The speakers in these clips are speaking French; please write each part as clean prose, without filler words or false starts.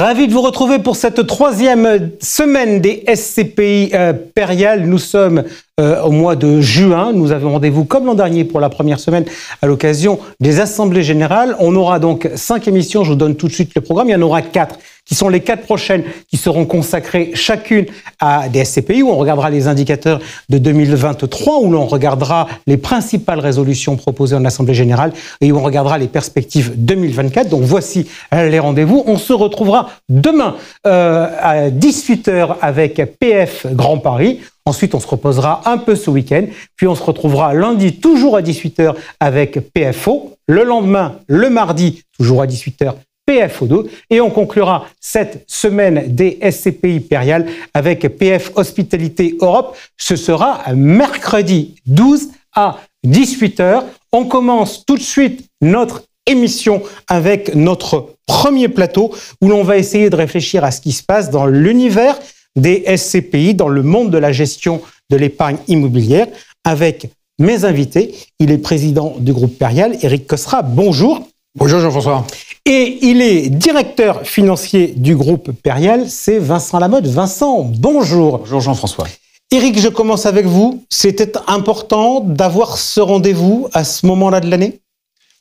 Ravi de vous retrouver pour cette troisième semaine des SCPI Perial. Nous sommes au mois de juin. Nous avons rendez-vous comme l'an dernier pour la première semaine à l'occasion des assemblées générales. On aura donc 5 émissions. Je vous donne tout de suite le programme. Il y en aura 4 qui sont les 4 prochaines qui seront consacrées chacune à des SCPI où on regardera les indicateurs de 2023, où l'on regardera les principales résolutions proposées en assemblée générale et où on regardera les perspectives 2024. Donc voici les rendez-vous. On se retrouvera demain à 18h avec PF Grand Paris. Ensuite, on se reposera un peu ce week-end. Puis on se retrouvera lundi, toujours à 18h avec PFO. Le lendemain, le mardi, toujours à 18h, PFO2. Et on conclura cette semaine des SCPI Perial avec PF Hospitalité Europe. Ce sera mercredi 12 à 18h. On commence tout de suite notre émission avec notre premier plateau où l'on va essayer de réfléchir à ce qui se passe dans l'univers des SCPI, dans le monde de la gestion de l'épargne immobilière, avec mes invités. Il est président du groupe Perial, Éric Cosra. Bonjour. Bonjour Jean-François. Et il est directeur financier du groupe Perial, c'est Vincent Lamotte. Vincent, bonjour. Bonjour Jean-François. Éric, je commence avec vous. C'était important d'avoir ce rendez-vous à ce moment-là de l'année ?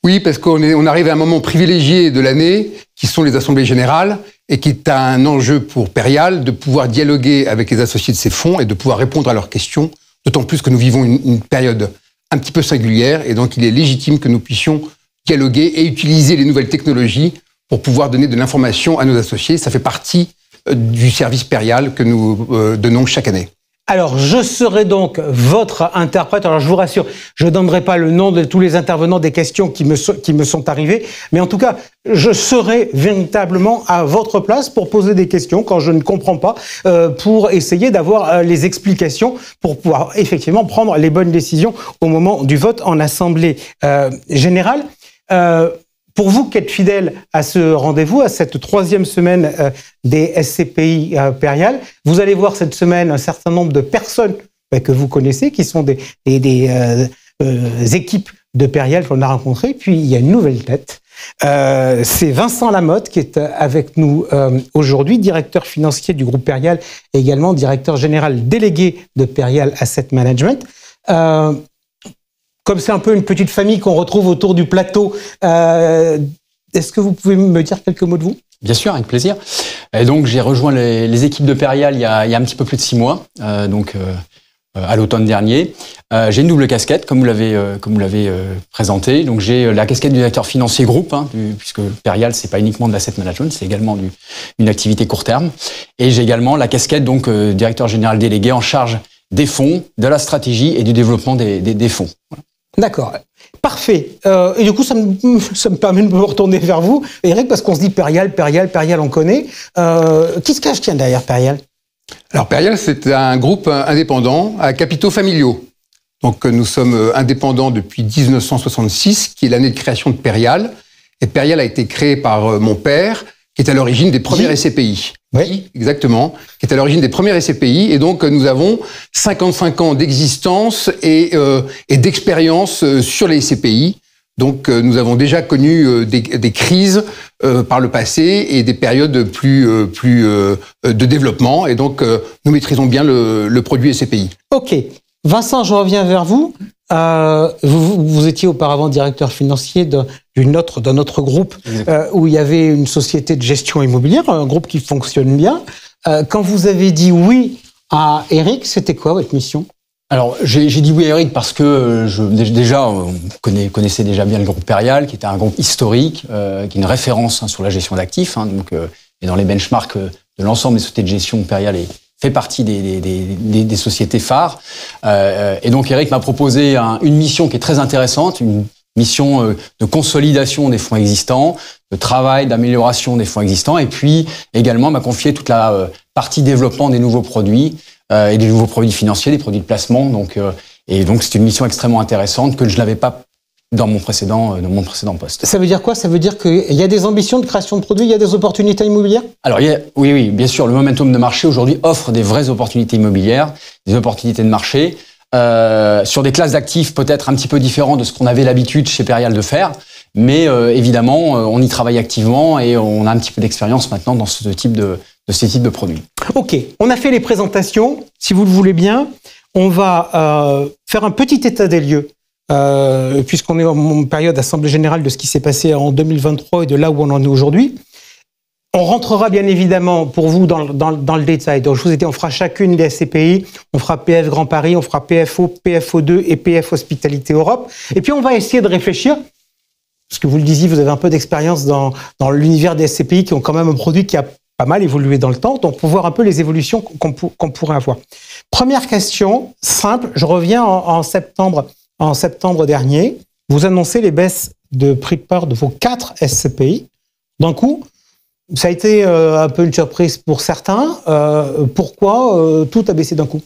Oui, parce qu'on arrive à un moment privilégié de l'année, qui sont les assemblées générales, et qui est un enjeu pour Perial de pouvoir dialoguer avec les associés de ces fonds et de pouvoir répondre à leurs questions, d'autant plus que nous vivons une période un petit peu singulière, et donc il est légitime que nous puissions dialoguer et utiliser les nouvelles technologies pour pouvoir donner de l'information à nos associés. Ça fait partie du service Perial que nous donnons chaque année. Alors, je serai donc votre interprète. Alors, je vous rassure, je ne donnerai pas le nom de tous les intervenants des questions qui me sont arrivées, mais en tout cas, je serai véritablement à votre place pour poser des questions quand je ne comprends pas, pour essayer d'avoir les explications, pour pouvoir effectivement prendre les bonnes décisions au moment du vote en assemblée générale. Pour vous qui êtes fidèle à ce rendez-vous, à cette troisième semaine des SCPI Perial, vous allez voir cette semaine un certain nombre de personnes que vous connaissez, qui sont des équipes de Perial qu'on a rencontrées. Puis il y a une nouvelle tête. C'est Vincent Lamotte qui est avec nous aujourd'hui, directeur financier du groupe Perial et également directeur général délégué de Perial Asset Management. Comme c'est un peu une petite famille qu'on retrouve autour du plateau, est-ce que vous pouvez me dire quelques mots de vous ? Bien sûr, avec plaisir. Et donc, j'ai rejoint les équipes de Perial il y a un petit peu plus de 6 mois, à l'automne dernier. J'ai une double casquette, comme vous l'avez présenté. Donc, j'ai la casquette du directeur financier groupe, puisque Perial, c'est pas uniquement de l'asset management, c'est également une activité court terme. Et j'ai également la casquette directeur général délégué en charge des fonds, de la stratégie et du développement des fonds. Voilà. D'accord, parfait. Et du coup, ça me permet de me retourner vers vous, Éric, parce qu'on se dit Perial, on connaît. Qui se cache derrière Perial ? Alors Perial, c'est un groupe indépendant à capitaux familiaux. Donc nous sommes indépendants depuis 1966, qui est l'année de création de Perial. Et Perial a été créé par mon père, qui est à l'origine des premières SCPI. Oui, exactement, qui est à l'origine des premières SCPI. Et donc, nous avons 55 ans d'existence et d'expérience sur les SCPI. Donc, nous avons déjà connu des crises par le passé et des périodes plus de développement. Et donc, nous maîtrisons bien le produit SCPI. OK. Vincent, je reviens vers vous. Vous étiez auparavant directeur financier d'un autre groupe où il y avait une société de gestion immobilière, un groupe qui fonctionne bien. Quand vous avez dit oui à Éric, c'était quoi votre mission ? Alors, j'ai dit oui à Éric parce que on connaissait déjà bien le groupe Perial, qui était un groupe historique, qui est une référence sur la gestion d'actifs. Et dans les benchmarks de l'ensemble des sociétés de gestion, Perial fait partie des sociétés phares. Et donc, Éric m'a proposé une mission qui est très intéressante, une mission de consolidation des fonds existants, de travail, d'amélioration des fonds existants, et puis également m'a confié toute la partie développement des nouveaux produits et des nouveaux produits financiers, des produits de placement. Donc c'est une mission extrêmement intéressante que je n'avais pas dans mon précédent poste. Ça veut dire quoi ? Ça veut dire qu'il y a des ambitions de création de produits, il y a des opportunités immobilières ? Alors, oui, bien sûr, le momentum de marché aujourd'hui offre des vraies opportunités immobilières, des opportunités de marché. sur des classes d'actifs peut-être un petit peu différentes de ce qu'on avait l'habitude chez Perial de faire. Mais évidemment, on y travaille activement et on a un petit peu d'expérience maintenant dans ces types de produits. Ok, on a fait les présentations. Si vous le voulez bien, on va faire un petit état des lieux, puisqu'on est en période d'assemblée générale de ce qui s'est passé en 2023 et de là où on en est aujourd'hui. On rentrera bien évidemment pour vous dans le détail. Donc, je vous ai dit, on fera chacune des SCPI. On fera PF Grand Paris, on fera PFO, PFO2 et PF Hospitalité Europe. Et puis, on va essayer de réfléchir. Parce que vous le disiez, vous avez un peu d'expérience dans l'univers des SCPI qui ont quand même un produit qui a pas mal évolué dans le temps. Donc, pour voir un peu les évolutions qu'on pourrait avoir. Première question, simple. Je reviens en septembre dernier. Vous annoncez les baisses de prix de part de vos 4 SCPI. D'un coup, ça a été un peu une surprise pour certains. Pourquoi tout a baissé d'un coup ?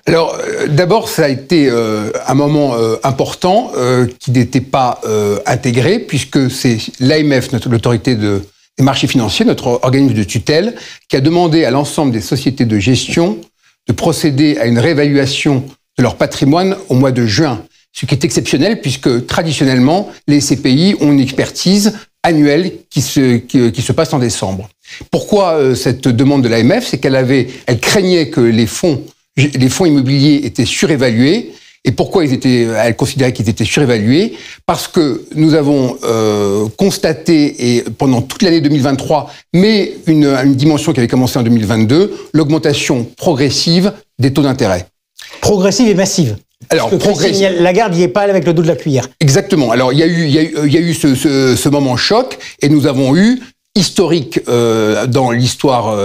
Alors, d'abord, ça a été un moment important qui n'était pas intégré, puisque c'est l'AMF, l'autorité des marchés financiers, notre organisme de tutelle, qui a demandé à l'ensemble des sociétés de gestion de procéder à une réévaluation de leur patrimoine au mois de juin. Ce qui est exceptionnel, puisque traditionnellement, les SCPI ont une expertise annuelle qui se passe en décembre. Pourquoi cette demande de l'AMF ? C'est elle craignait que les fonds immobiliers étaient surévalués. Et pourquoi elle considérait qu'ils étaient surévalués ? Parce que nous avons constaté, et pendant toute l'année 2023, mais une dimension qui avait commencé en 2022, l'augmentation progressive des taux d'intérêt. Progressive et massive. Alors, Christine Lagarde n'y est pas avec le dos de la cuillère. Exactement. Alors, il y a eu ce moment choc, et nous avons eu, historique dans l'histoire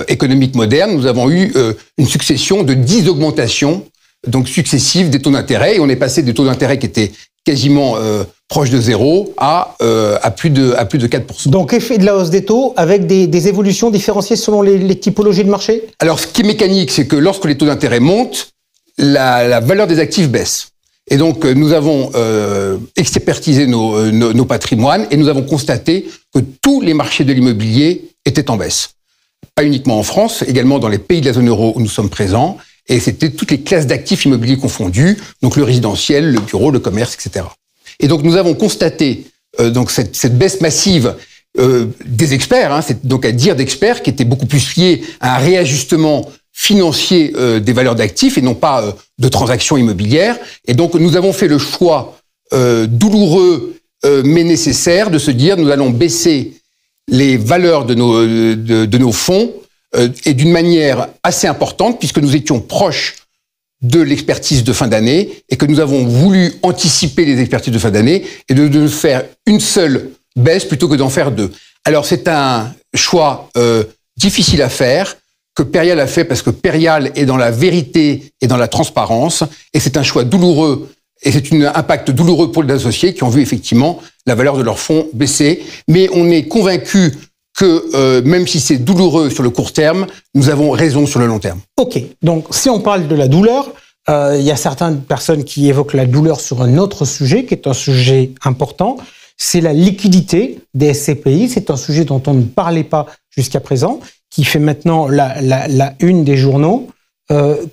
économique moderne, nous avons eu une succession de 10 augmentations donc successives des taux d'intérêt, et on est passé des taux d'intérêt qui étaient quasiment proches de zéro à plus de 4%. Donc effet de la hausse des taux avec des évolutions différenciées selon les typologies de marché ? Alors, ce qui est mécanique, c'est que lorsque les taux d'intérêt montent, la valeur des actifs baisse. Et donc, nous avons expertisé nos patrimoines et nous avons constaté que tous les marchés de l'immobilier étaient en baisse. Pas uniquement en France, également dans les pays de la zone euro où nous sommes présents. Et c'était toutes les classes d'actifs immobiliers confondues, donc le résidentiel, le bureau, le commerce, etc. Et donc, nous avons constaté donc cette baisse massive des experts, c'est donc à dire d'experts, qui était beaucoup plus liée à un réajustement financier des valeurs d'actifs et non pas de transactions immobilières. Et donc, nous avons fait le choix douloureux mais nécessaire de se dire nous allons baisser les valeurs de nos fonds et d'une manière assez importante puisque nous étions proches de l'expertise de fin d'année et que nous avons voulu anticiper les expertises de fin d'année et de faire une seule baisse plutôt que d'en faire 2. Alors, c'est un choix difficile à faire, que Perial a fait parce que Perial est dans la vérité et dans la transparence, et c'est un choix douloureux, et c'est un impact douloureux pour les associés qui ont vu effectivement la valeur de leurs fonds baisser. Mais on est convaincu que même si c'est douloureux sur le court terme, nous avons raison sur le long terme. Ok, donc si on parle de la douleur, il y a certaines personnes qui évoquent la douleur sur un autre sujet, qui est un sujet important, c'est la liquidité des SCPI, c'est un sujet dont on ne parlait pas jusqu'à présent, qui fait maintenant la une des journaux.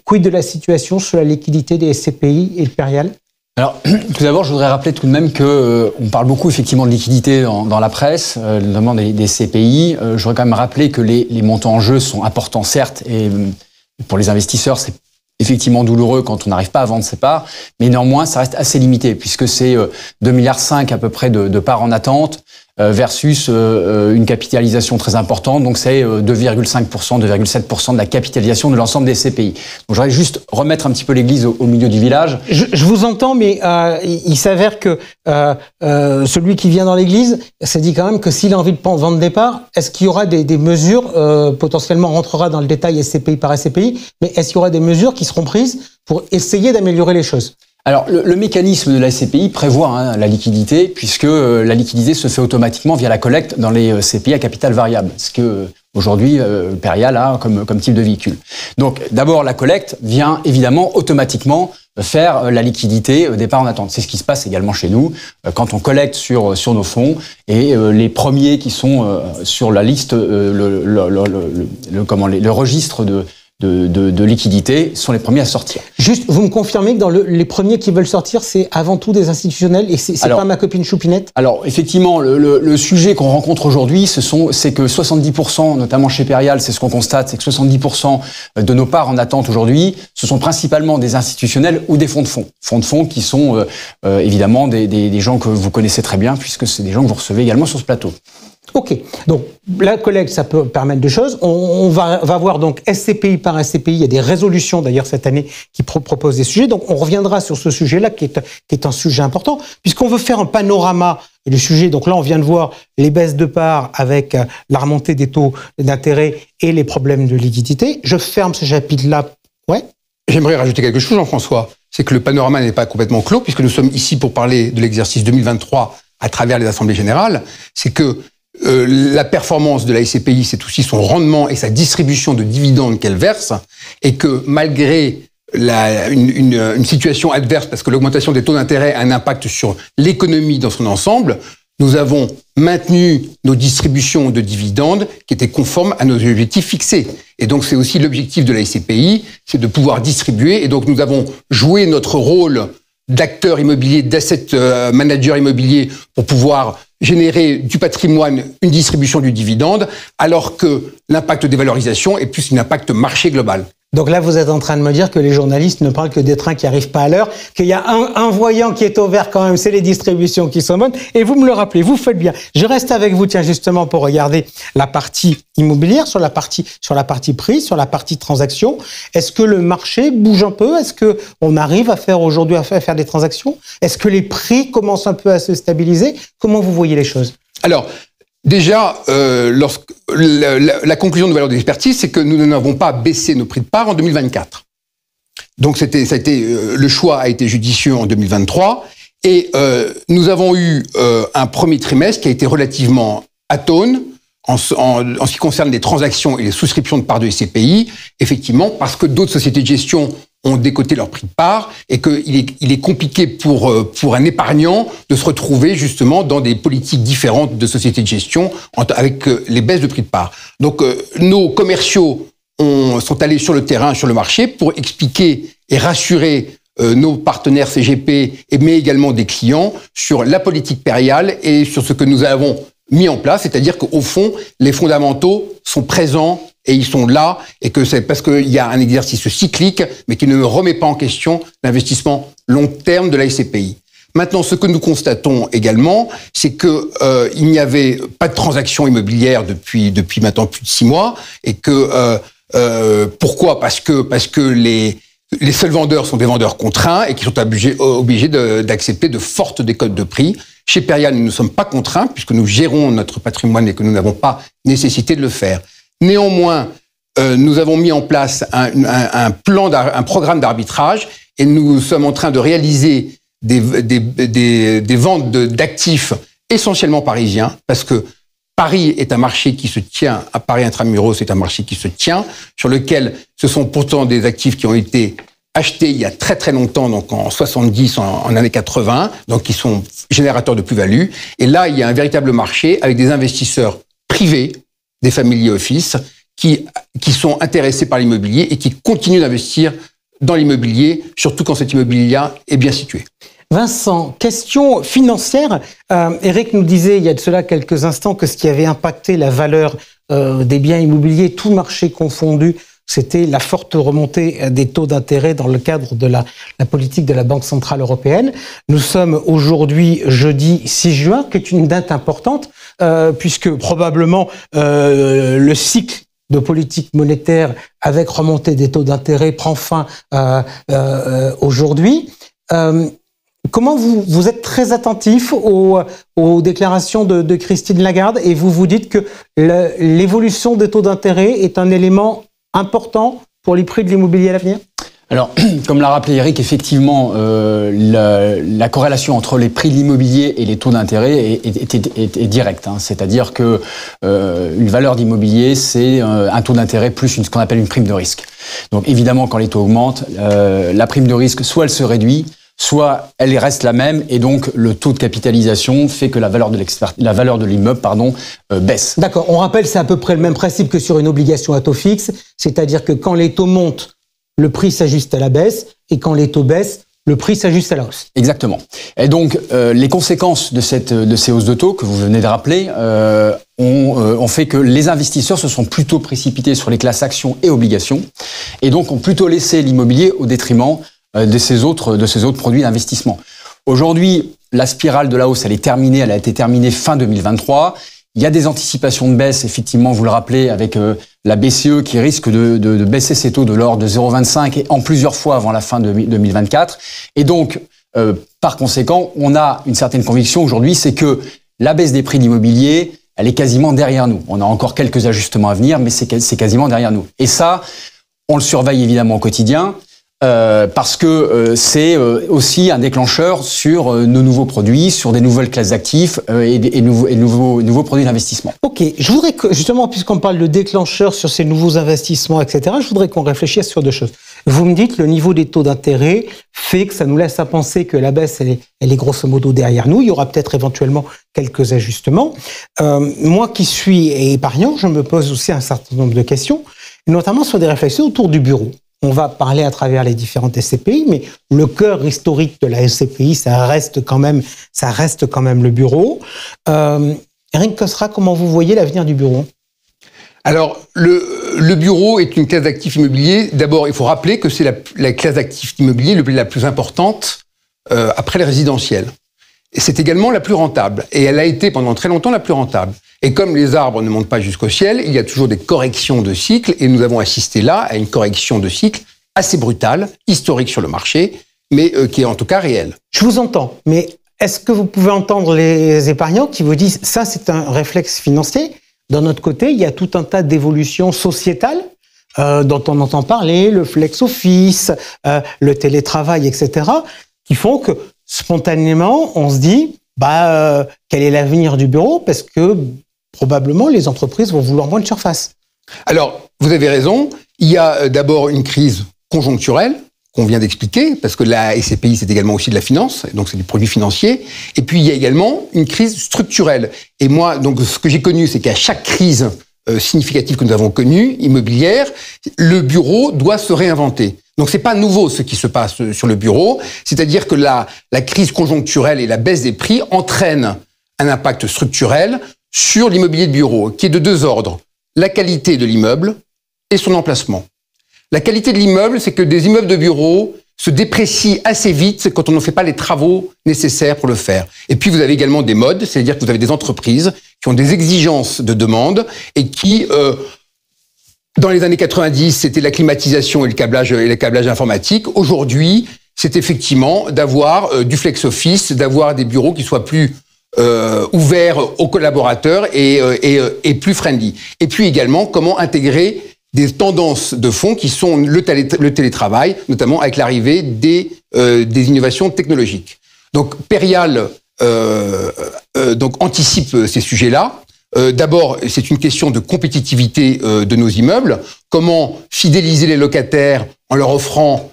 Quid de la situation sur la liquidité des SCPI et le Perial ? Alors, tout d'abord, je voudrais rappeler tout de même qu'on parle beaucoup effectivement de liquidité dans la presse, notamment des CPI. Je voudrais quand même rappeler que les montants en jeu sont importants, certes, et pour les investisseurs, c'est effectivement douloureux quand on n'arrive pas à vendre ses parts, mais néanmoins, ça reste assez limité, puisque c'est 2,5 milliards à peu près de parts en attente, versus une capitalisation très importante, donc c'est 2,5%, 2,7% de la capitalisation de l'ensemble des CPI. Donc je voudrais juste remettre un petit peu l'église au milieu du village. Je vous entends, mais il s'avère que celui qui vient dans l'église s'est dit quand même que s'il a envie de vendre des parts, est-ce qu'il y aura des mesures, potentiellement on rentrera dans le détail SCPI par SCPI, mais est-ce qu'il y aura des mesures qui seront prises pour essayer d'améliorer les choses ? Alors, le mécanisme de la SCPI prévoit la liquidité, puisque la liquidité se fait automatiquement via la collecte dans les CPI à capital variable, ce que aujourd'hui Perial a comme type de véhicule. Donc, d'abord, la collecte vient évidemment automatiquement faire la liquidité des parts en attente. C'est ce qui se passe également chez nous quand on collecte sur nos fonds, et les premiers qui sont sur la liste, le registre de liquidité sont les premiers à sortir. Juste, vous me confirmez que dans les premiers qui veulent sortir, c'est avant tout des institutionnels et c'est pas ma copine Choupinette? Alors, effectivement, le sujet qu'on rencontre aujourd'hui, c'est que 70%, notamment chez Perial, c'est ce qu'on constate, c'est que 70% de nos parts en attente aujourd'hui, ce sont principalement des institutionnels ou des fonds de fonds. Fonds de fonds qui sont évidemment des gens que vous connaissez très bien, puisque c'est des gens que vous recevez également sur ce plateau. Ok, donc la collecte, ça peut permettre deux choses. On va voir donc SCPI par SCPI, il y a des résolutions d'ailleurs cette année qui proposent des sujets, donc on reviendra sur ce sujet-là qui est un sujet important, puisqu'on veut faire un panorama du sujet. Donc là, on vient de voir les baisses de parts avec la remontée des taux d'intérêt et les problèmes de liquidité. Je ferme ce chapitre-là. Ouais. J'aimerais rajouter quelque chose, Jean-François, c'est que le panorama n'est pas complètement clos, puisque nous sommes ici pour parler de l'exercice 2023 à travers les assemblées générales. C'est que la performance de la SCPI, c'est aussi son rendement et sa distribution de dividendes qu'elle verse, et que malgré une situation adverse, parce que l'augmentation des taux d'intérêt a un impact sur l'économie dans son ensemble, nous avons maintenu nos distributions de dividendes qui étaient conformes à nos objectifs fixés. Et donc c'est aussi l'objectif de la SCPI, c'est de pouvoir distribuer, et donc nous avons joué notre rôle d'acteur immobilier, d'asset manager immobilier pour pouvoir générer du patrimoine, une distribution du dividende, alors que l'impact des valorisations est plus un impact marché global. Donc là, vous êtes en train de me dire que les journalistes ne parlent que des trains qui arrivent pas à l'heure, qu'il y a un voyant qui est au vert quand même, c'est les distributions qui sont bonnes. Et vous me le rappelez, vous faites bien. Je reste avec vous, tiens, justement, pour regarder la partie immobilière, sur la partie prix, sur la partie transaction. Est-ce que le marché bouge un peu? Est-ce que on arrive à faire aujourd'hui à faire des transactions? Est-ce que les prix commencent un peu à se stabiliser? Comment vous voyez les choses? Alors, déjà, la conclusion de valeur d'expertise, c'est que nous n'avons pas baissé nos prix de part en 2024. Donc, le choix a été judicieux en 2023. Et nous avons eu un premier trimestre qui a été relativement atone en ce qui concerne les transactions et les souscriptions de parts de SCPI, effectivement, parce que d'autres sociétés de gestion ont décoté leur prix de part et qu'il est compliqué pour un épargnant de se retrouver justement dans des politiques différentes de sociétés de gestion avec les baisses de prix de part. Donc nos commerciaux sont allés sur le terrain, sur le marché pour expliquer et rassurer nos partenaires CGP, mais également des clients sur la politique Perial et sur ce que nous avons mis en place, c'est-à-dire qu'au fond, les fondamentaux sont présents et ils sont là, et que c'est parce qu'il y a un exercice cyclique, mais qui ne remet pas en question l'investissement long terme de la SCPI. Maintenant, ce que nous constatons également, c'est que il n'y avait pas de transactions immobilières depuis maintenant plus de 6 mois, et que pourquoi? Parce que les seuls vendeurs sont des vendeurs contraints et qui sont obligés d'accepter de fortes décotes de prix. Chez Perial, nous ne sommes pas contraints puisque nous gérons notre patrimoine et que nous n'avons pas nécessité de le faire. Néanmoins, nous avons mis en place un programme d'arbitrage et nous sommes en train de réaliser des ventes d'actifs essentiellement parisiens parce que Paris est un marché qui se tient, à Paris Intramuros, c'est un marché qui se tient, sur lequel ce sont pourtant des actifs qui ont été achetés il y a très très longtemps, donc en 70, en années 80, donc qui sont générateurs de plus-value. Et là, il y a un véritable marché avec des investisseurs privés, des family office, qui sont intéressés par l'immobilier et qui continuent d'investir dans l'immobilier, surtout quand cet immobilier-là est bien situé. Vincent, question financière. Eric nous disait il y a de cela quelques instants que ce qui avait impacté la valeur des biens immobiliers, tout marché confondu, c'était la forte remontée des taux d'intérêt dans le cadre de la politique de la Banque Centrale Européenne. Nous sommes aujourd'hui jeudi 6 juin, qui est une date importante, puisque probablement le cycle de politique monétaire avec remontée des taux d'intérêt prend fin aujourd'hui. Comment vous êtes très attentif aux déclarations de Christine Lagarde et vous dites que l'évolution des taux d'intérêt est un élément important pour les prix de l'immobilier à l'avenir? Alors, comme l'a rappelé Eric, effectivement, la corrélation entre les prix de l'immobilier et les taux d'intérêt est directe. Hein. C'est-à-dire que une valeur d'immobilier, c'est un taux d'intérêt plus ce qu'on appelle une prime de risque. Donc, évidemment, quand les taux augmentent, la prime de risque, soit elle se réduit, soit elle reste la même et donc le taux de capitalisation fait que la valeur de l'immeuble baisse. D'accord, on rappelle, c'est à peu près le même principe que sur une obligation à taux fixe, c'est-à-dire que quand les taux montent, le prix s'ajuste à la baisse, et quand les taux baissent, le prix s'ajuste à la hausse. Exactement. Et donc, les conséquences de ces hausses de taux que vous venez de rappeler ont fait que les investisseurs se sont plutôt précipités sur les classes actions et obligations, et donc ont plutôt laissé l'immobilier au détriment de ces autres produits d'investissement. Aujourd'hui, la spirale de la hausse, elle a été terminée fin 2023. Il y a des anticipations de baisse, effectivement, vous le rappelez, avec la BCE qui risque de baisser ses taux de l'ordre de 0,25 et en plusieurs fois avant la fin de 2024. Et donc, par conséquent, on a une certaine conviction aujourd'hui, c'est que la baisse des prix de l'immobilier, elle est quasiment derrière nous. On a encore quelques ajustements à venir, mais c'est quasiment derrière nous. Et ça, on le surveille évidemment au quotidien. Parce que c'est aussi un déclencheur sur nos nouveaux produits, sur des nouvelles classes d'actifs et nouveaux produits d'investissement. Ok, je voudrais que, justement, puisqu'on parle de déclencheur sur ces nouveaux investissements, etc., je voudrais qu'on réfléchisse sur deux choses. Vous me dites que le niveau des taux d'intérêt fait que ça nous laisse à penser que la baisse, elle est grosso modo derrière nous. Il y aura peut-être éventuellement quelques ajustements. Moi qui suis épargnant, je me pose aussi un certain nombre de questions, notamment sur des réflexions autour du bureau. On va parler à travers les différentes SCPI, mais le cœur historique de la SCPI, ça reste quand même le bureau. Eric Cosra, comment vous voyez l'avenir du bureau ? Alors, le bureau est une classe d'actifs immobiliers. D'abord, il faut rappeler que c'est la classe d'actifs immobiliers la plus importante après le résidentiel. Et c'est également la plus rentable. Et elle a été pendant très longtemps la plus rentable. Et comme les arbres ne montent pas jusqu'au ciel, il y a toujours des corrections de cycle. Et nous avons assisté là à une correction de cycle assez brutale, historique sur le marché, mais qui est en tout cas réelle. Je vous entends, mais est-ce que vous pouvez entendre les épargnants qui vous disent « ça, c'est un réflexe financier ». D'un autre côté, il y a tout un tas d'évolutions sociétales dont on entend parler, le flex office, le télétravail, etc., qui font que spontanément, on se dit quel est l'avenir du bureau, parce que probablement les entreprises vont vouloir moins de surface. Alors, vous avez raison, il y a d'abord une crise conjoncturelle qu'on vient d'expliquer, parce que la SCPI, c'est également aussi de la finance, donc c'est du produit financier. Et puis, il y a également une crise structurelle. Et moi, donc, ce que j'ai connu, c'est qu'à chaque crise significative que nous avons connue, immobilière, le bureau doit se réinventer. Donc, c'est pas nouveau ce qui se passe sur le bureau. C'est-à-dire que la crise conjoncturelle et la baisse des prix entraînent un impact structurel sur l'immobilier de bureau, qui est de deux ordres. La qualité de l'immeuble et son emplacement. La qualité de l'immeuble, c'est que des immeubles de bureau se déprécient assez vite quand on ne fait pas les travaux nécessaires pour le faire. Et puis, vous avez également des modes, c'est-à-dire que vous avez des entreprises qui ont des exigences de demande et qui, dans les années 90, c'était la climatisation et le câblage informatique. Aujourd'hui, c'est effectivement d'avoir du flex office, d'avoir des bureaux qui soient plus ouverts aux collaborateurs et plus friendly. Et puis également, comment intégrer des tendances de fond qui sont le télétravail, notamment avec l'arrivée des innovations technologiques. Donc Perial donc anticipe ces sujets-là. D'abord, c'est une question de compétitivité de nos immeubles. Comment fidéliser les locataires en leur offrant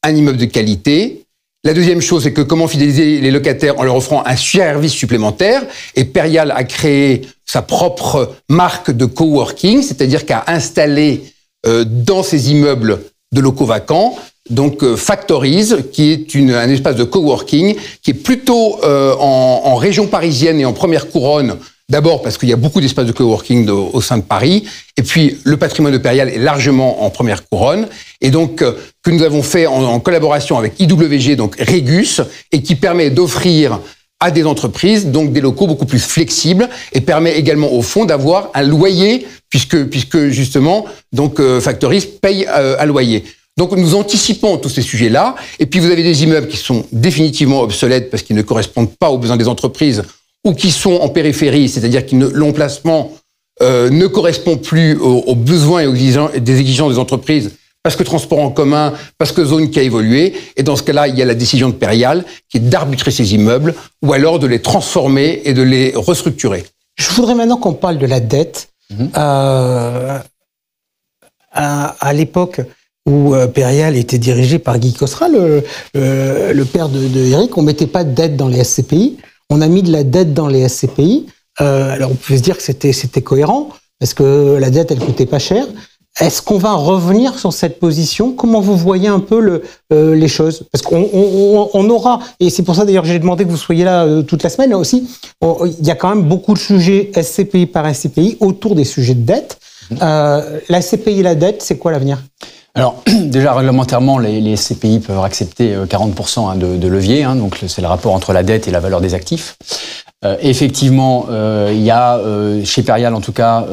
un immeuble de qualité. La deuxième chose, c'est que comment fidéliser les locataires en leur offrant un service supplémentaire. Et Perial a créé sa propre marque de coworking, c'est-à-dire qu'a installé dans ses immeubles de locaux vacants, donc Factories, qui est un espace de coworking qui est plutôt en région parisienne et en première couronne. D'abord parce qu'il y a beaucoup d'espaces de coworking au sein de Paris, et puis le patrimoine de Perial est largement en première couronne, et donc que nous avons fait en collaboration avec IWG, donc Regus, et qui permet d'offrir à des entreprises donc des locaux beaucoup plus flexibles, et permet également au fond d'avoir un loyer, puisque justement donc Factories paye un loyer. Donc nous anticipons tous ces sujets-là, et puis vous avez des immeubles qui sont définitivement obsolètes parce qu'ils ne correspondent pas aux besoins des entreprises, ou qui sont en périphérie, c'est-à-dire que l'emplacement ne correspond plus aux besoins et des exigences des entreprises, parce que transport en commun, parce que zone qui a évolué. Et dans ce cas-là, il y a la décision de Perial qui est d'arbitrer ces immeubles, ou alors de les transformer et de les restructurer. Je voudrais maintenant qu'on parle de la dette. À l'époque où Perial était dirigé par Guy Khosra, le père de Eric, on mettait pas de dette dans les SCPI. On a mis de la dette dans les SCPI. Alors on pouvait se dire que c'était cohérent parce que la dette elle coûtait pas cher. Est-ce qu'on va revenir sur cette position? Comment vous voyez un peu les choses? Parce qu'on aura, et c'est pour ça d'ailleurs que j'ai demandé que vous soyez là toute la semaine là aussi, il y a quand même beaucoup de sujets SCPI par SCPI autour des sujets de dette. La SCPI et la dette, c'est quoi l'avenir? Alors, déjà, réglementairement, les SCPI peuvent accepter 40% de levier, donc c'est le rapport entre la dette et la valeur des actifs. Effectivement, il y a, chez Perial en tout cas,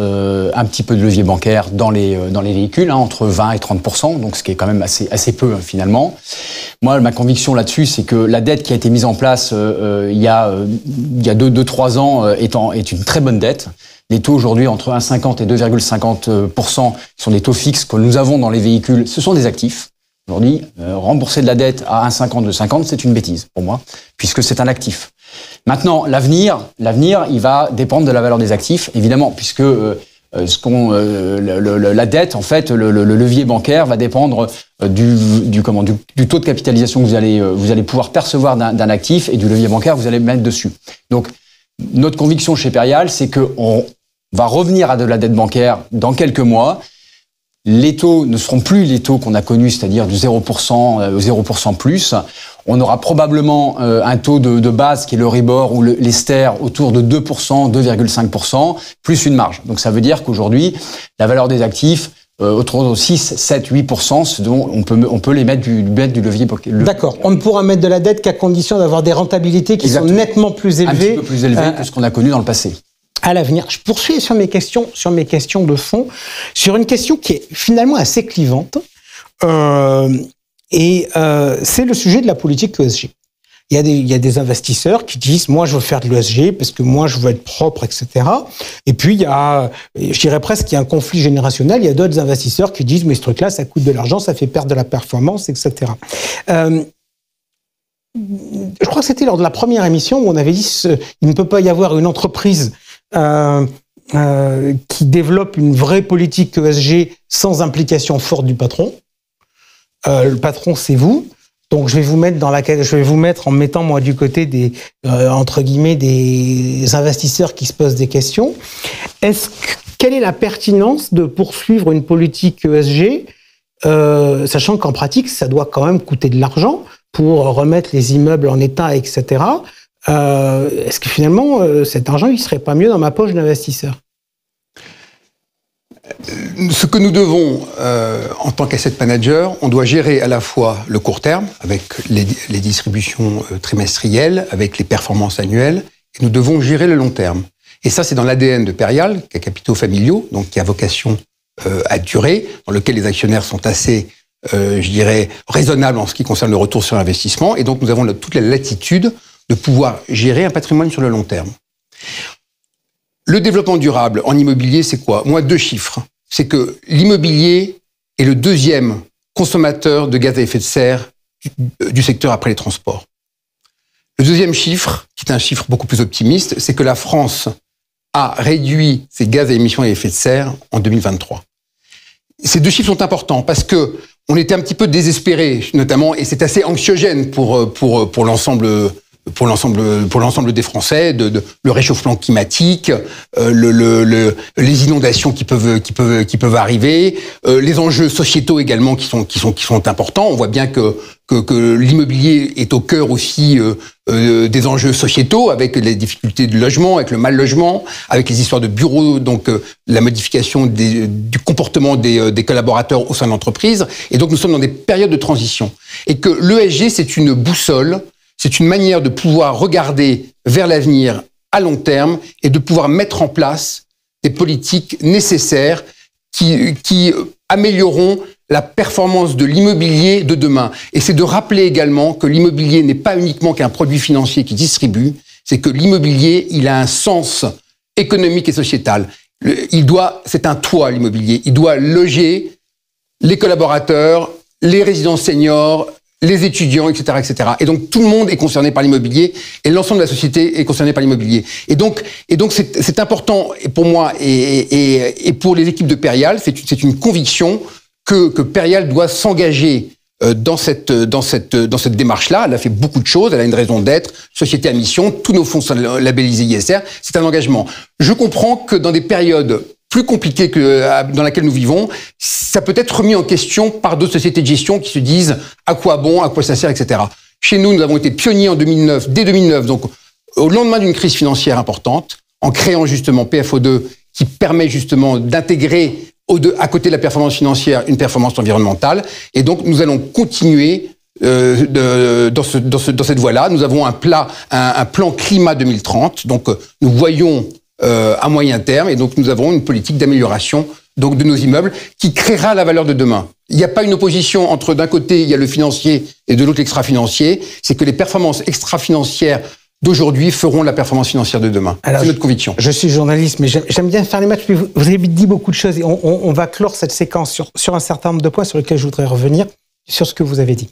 un petit peu de levier bancaire dans les véhicules, entre 20 et 30%, donc ce qui est quand même assez peu finalement. Moi, ma conviction là-dessus, c'est que la dette qui a été mise en place il y a 2-3 ans est une très bonne dette. Les taux aujourd'hui entre 1,50 et 2,50% sont des taux fixes que nous avons dans les véhicules. Ce sont des actifs. Aujourd'hui, rembourser de la dette à 1,50, 2,50, c'est une bêtise pour moi, puisque c'est un actif. Maintenant, l'avenir, il va dépendre de la valeur des actifs, évidemment, puisque la dette, en fait, le levier bancaire va dépendre du taux de capitalisation que vous allez pouvoir percevoir d'un actif et du levier bancaire que vous allez mettre dessus. Donc, notre conviction chez Perial, c'est qu'on va revenir à de la dette bancaire dans quelques mois. Les taux ne seront plus les taux qu'on a connus, c'est-à-dire du 0%, 0% plus. On aura probablement un taux de base qui est le Euribor ou l'Ester autour de 2%, 2,5%, plus une marge. Donc ça veut dire qu'aujourd'hui, la valeur des actifs, autour de 6, 7, 8%, ce dont on peut les mettre du levier. D'accord. On ne pourra mettre de la dette qu'à condition d'avoir des rentabilités qui sont nettement plus élevées. Un petit peu plus élevées que ce qu'on a connu dans le passé. À l'avenir. Je poursuis sur mes questions de fond, sur une question qui est finalement assez clivante, c'est le sujet de la politique ESG. Il y a des investisseurs qui disent, moi, je veux faire de l'ESG parce que moi, je veux être propre, etc. Et puis, je dirais presque qu'il y a un conflit générationnel. Il y a d'autres investisseurs qui disent, mais ce truc-là, ça coûte de l'argent, ça fait perdre de la performance, etc. Je crois que c'était lors de la première émission où on avait dit, il ne peut pas y avoir une entreprise qui développe une vraie politique ESG sans implication forte du patron. Le patron, c'est vous. Donc, je vais vous mettre en mettant, moi, du côté des, entre guillemets, des investisseurs qui se posent des questions. Quelle est la pertinence de poursuivre une politique ESG, sachant qu'en pratique, ça doit quand même coûter de l'argent pour remettre les immeubles en état, etc. Est-ce que finalement, cet argent, il serait pas mieux dans ma poche d'investisseur? Ce que nous devons, en tant qu'asset manager, on doit gérer à la fois le court terme, avec les distributions trimestrielles, avec les performances annuelles, et nous devons gérer le long terme. Et ça, c'est dans l'ADN de Perial, qui a capitaux familiaux, donc qui a vocation à durer, dans lequel les actionnaires sont assez, je dirais, raisonnables en ce qui concerne le retour sur investissement, et donc nous avons toute la latitude de pouvoir gérer un patrimoine sur le long terme. Le développement durable en immobilier, c'est quoi? Moi, 2 chiffres. C'est que l'immobilier est le 2e consommateur de gaz à effet de serre du secteur après les transports. Le 2e chiffre, qui est un chiffre beaucoup plus optimiste, c'est que la France a réduit ses gaz à émissions à effet de serre en 2023. Ces 2 chiffres sont importants parce que on était un petit peu désespérés, notamment, et c'est assez anxiogène pour l'ensemble des Français, le réchauffement climatique, les inondations qui peuvent arriver, les enjeux sociétaux également qui sont importants. On voit bien que l'immobilier est au cœur aussi des enjeux sociétaux, avec les difficultés de logement, avec le mal logement, avec les histoires de bureaux, donc la modification du comportement des collaborateurs au sein de l'entreprise. Et donc nous sommes dans des périodes de transition. Et que l'ESG, c'est une boussole. C'est une manière de pouvoir regarder vers l'avenir à long terme et de pouvoir mettre en place des politiques nécessaires qui amélioreront la performance de l'immobilier de demain. Et c'est de rappeler également que l'immobilier n'est pas uniquement qu'un produit financier qui distribue, c'est que l'immobilier, il a un sens économique et sociétal. C'est un toit, l'immobilier. Il doit loger les collaborateurs, les résidents seniors, les étudiants, etc., etc. Et donc, tout le monde est concerné par l'immobilier et l'ensemble de la société est concerné par l'immobilier. Et donc, c'est important pour moi et pour les équipes de Perial, c'est une conviction que Perial doit s'engager dans cette démarche-là. Elle a fait beaucoup de choses, elle a une raison d'être, société à mission, tous nos fonds sont labellisés ISR, c'est un engagement. Je comprends que dans des périodes plus compliquées que dans laquelle nous vivons, ça peut être remis en question par d'autres sociétés de gestion qui se disent à quoi bon, à quoi ça sert, etc. Chez nous, nous avons été pionniers en 2009, dès 2009, donc au lendemain d'une crise financière importante, en créant justement PFO2, qui permet justement d'intégrer à côté de la performance financière, une performance environnementale. Et donc, nous allons continuer dans cette voie-là. Nous avons un plan climat 2030. Donc, nous voyons à moyen terme. Et donc, nous avons une politique d'amélioration donc de nos immeubles qui créera la valeur de demain. Il n'y a pas une opposition entre, d'un côté, il y a le financier et de l'autre, l'extra-financier. C'est que les performances extra-financières d'aujourd'hui feront la performance financière de demain. C'est notre conviction. Je suis journaliste, mais j'aime bien faire les matchs. Vous avez dit beaucoup de choses et on va clore cette séquence sur un certain nombre de points sur lesquels je voudrais revenir, sur ce que vous avez dit.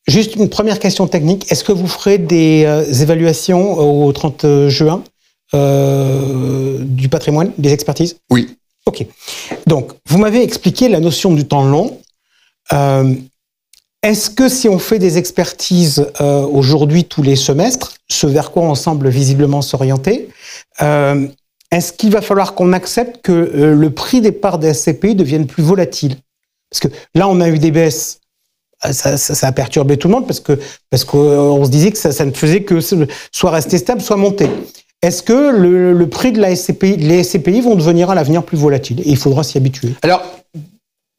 Juste une première question technique. Est-ce que vous ferez des évaluations au 30 juin du patrimoine, des expertises? Oui. OK. Donc, vous m'avez expliqué la notion du temps long. Est-ce que si on fait des expertises aujourd'hui tous les semestres, ce vers quoi on semble visiblement s'orienter, est-ce qu'il va falloir qu'on accepte que le prix des parts des SCPI devienne plus volatile? Parce que là, on a eu des baisses, ça a perturbé tout le monde parce qu'on se disait que ça ne faisait que soit rester stable, soit monter. Est-ce que le prix de la SCPI, les SCPI vont devenir à l'avenir plus volatiles et il faudra s'y habituer? Alors,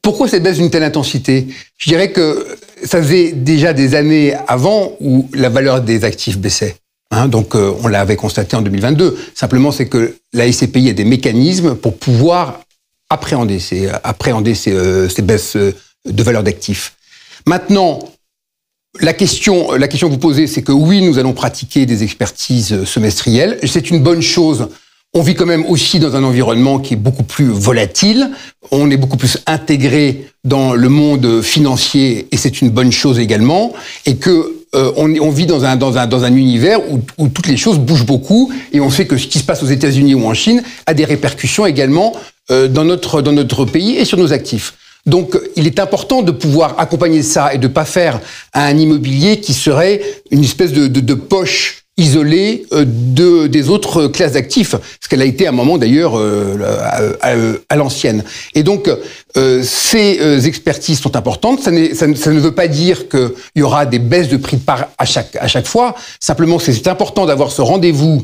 pourquoi cette baisse d'une telle intensité? Je dirais que ça faisait déjà des années avant où la valeur des actifs baissait. Donc, on l'avait constaté en 2022. Simplement, c'est que la SCPI a des mécanismes pour pouvoir appréhender ces baisses de valeur d'actifs. Maintenant, la question que vous posez, c'est que oui, nous allons pratiquer des expertises semestrielles. C'est une bonne chose. On vit quand même aussi dans un environnement qui est beaucoup plus volatile. On est beaucoup plus intégré dans le monde financier et c'est une bonne chose également. Et que on vit dans un univers où toutes les choses bougent beaucoup et on sait que ce qui se passe aux États-Unis ou en Chine a des répercussions également dans notre pays et sur nos actifs. Donc, il est important de pouvoir accompagner ça et de pas faire un immobilier qui serait une espèce de poche isolée des autres classes d'actifs, ce qu'elle a été à un moment d'ailleurs à l'ancienne. Et donc, ces expertises sont importantes. Ça ne veut pas dire qu'il y aura des baisses de prix de part à chaque fois. Simplement, c'est important d'avoir ce rendez-vous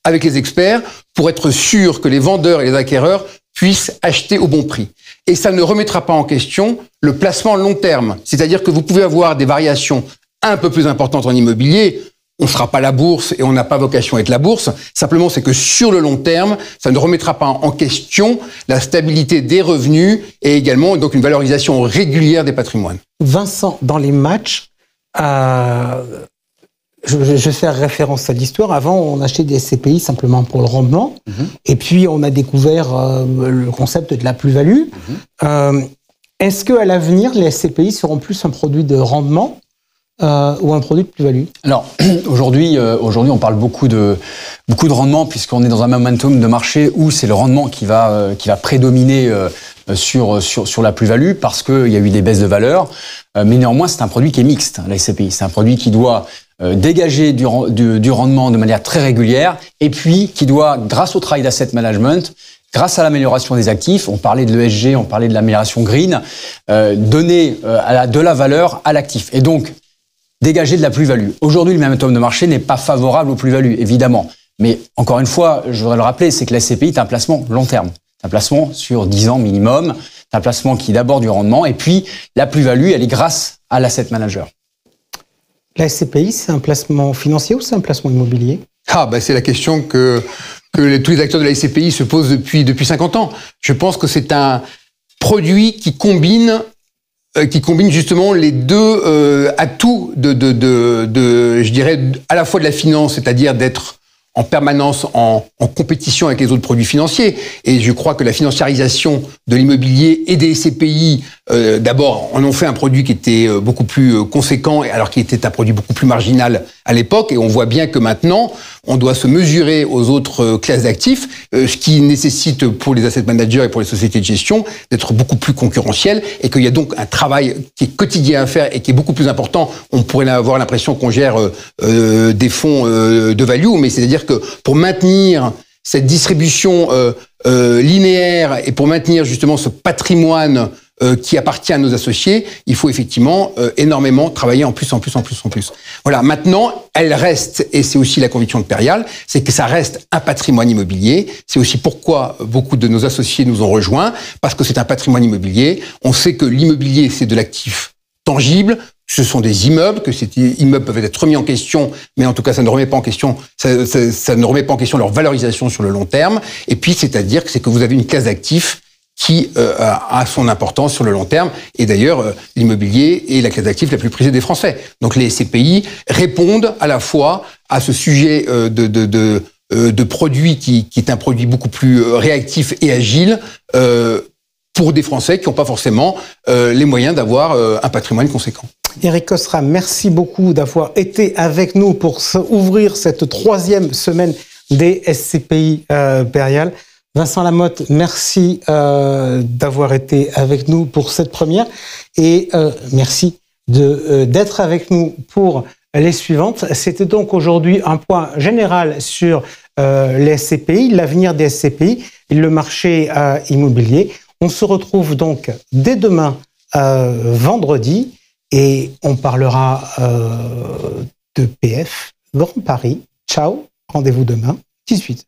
avec les experts pour être sûr que les vendeurs et les acquéreurs puissent acheter au bon prix. Et ça ne remettra pas en question le placement long terme. C'est-à-dire que vous pouvez avoir des variations un peu plus importantes en immobilier. On ne sera pas la bourse et on n'a pas vocation à être la bourse. Simplement, c'est que sur le long terme, ça ne remettra pas en question la stabilité des revenus et également donc une valorisation régulière des patrimoines. Vincent, dans les matchs, je vais faire référence à l'histoire. Avant, on achetait des SCPI simplement pour le rendement. Et puis, on a découvert le concept de la plus-value. Est-ce qu'à l'avenir, les SCPI seront plus un produit de rendement ou un produit de plus-value? Alors, aujourd'hui, on parle beaucoup de rendement puisqu'on est dans un momentum de marché où c'est le rendement qui va prédominer sur la plus-value parce qu'il y a eu des baisses de valeur. Mais néanmoins, c'est un produit qui est mixte, la SCPI. C'est un produit qui doit dégager du rendement de manière très régulière et puis qui doit, grâce au travail d'asset management, grâce à l'amélioration des actifs, on parlait de l'ESG, on parlait de l'amélioration green, donner de la valeur à l'actif. Et donc, dégager de la plus-value. Aujourd'hui, le momentum de marché n'est pas favorable aux plus-values, évidemment. Mais encore une fois, je voudrais le rappeler, c'est que la SCPI est un placement long terme. C'est un placement sur 10 ans minimum. C'est un placement qui est d'abord du rendement. Et puis, la plus-value, elle est grâce à l'asset manager. La SCPI, c'est un placement financier ou c'est un placement immobilier? C'est la question que tous les acteurs de la SCPI se posent depuis 50 ans. Je pense que c'est un produit qui combine justement les deux atouts je dirais, à la fois de la finance, c'est-à-dire d'être en permanence en compétition avec les autres produits financiers. Et je crois que la financiarisation de l'immobilier et des SCPI, d'abord, en ont fait un produit qui était beaucoup plus conséquent, alors qu'il était un produit beaucoup plus marginal à l'époque. Et on voit bien que maintenant, on doit se mesurer aux autres classes d'actifs, ce qui nécessite pour les asset managers et pour les sociétés de gestion d'être beaucoup plus concurrentiel, et qu'il y a donc un travail qui est quotidien à faire et qui est beaucoup plus important. On pourrait avoir l'impression qu'on gère des fonds de value, mais c'est-à-dire que pour maintenir cette distribution linéaire et pour maintenir justement ce patrimoine qui appartient à nos associés, il faut effectivement énormément travailler en plus. Voilà, maintenant, elle reste, et c'est aussi la conviction de Perial, c'est que ça reste un patrimoine immobilier. C'est aussi pourquoi beaucoup de nos associés nous ont rejoints, parce que c'est un patrimoine immobilier. On sait que l'immobilier, c'est de l'actif tangible. Ce sont des immeubles, que ces immeubles peuvent être remis en question, mais en tout cas, ça ne remet pas en question, ça ne remet pas en question leur valorisation sur le long terme. Et puis, c'est-à-dire que c'est que vous avez une classe d'actifs qui a son importance sur le long terme. Et d'ailleurs, l'immobilier est la classe d'actifs la plus prisée des Français. Donc les SCPI répondent à la fois à ce sujet de produit qui est un produit beaucoup plus réactif et agile pour des Français qui n'ont pas forcément les moyens d'avoir un patrimoine conséquent. Éric Kostra, merci beaucoup d'avoir été avec nous pour ouvrir cette 3e semaine des SCPI Perial. Vincent Lamotte, merci d'avoir été avec nous pour cette première et merci d'être avec nous pour les suivantes. C'était donc aujourd'hui un point général sur les SCPI, l'avenir des SCPI et le marché immobilier. On se retrouve donc dès demain, vendredi, et on parlera de PF Grand Paris. Ciao, rendez-vous demain, 18h.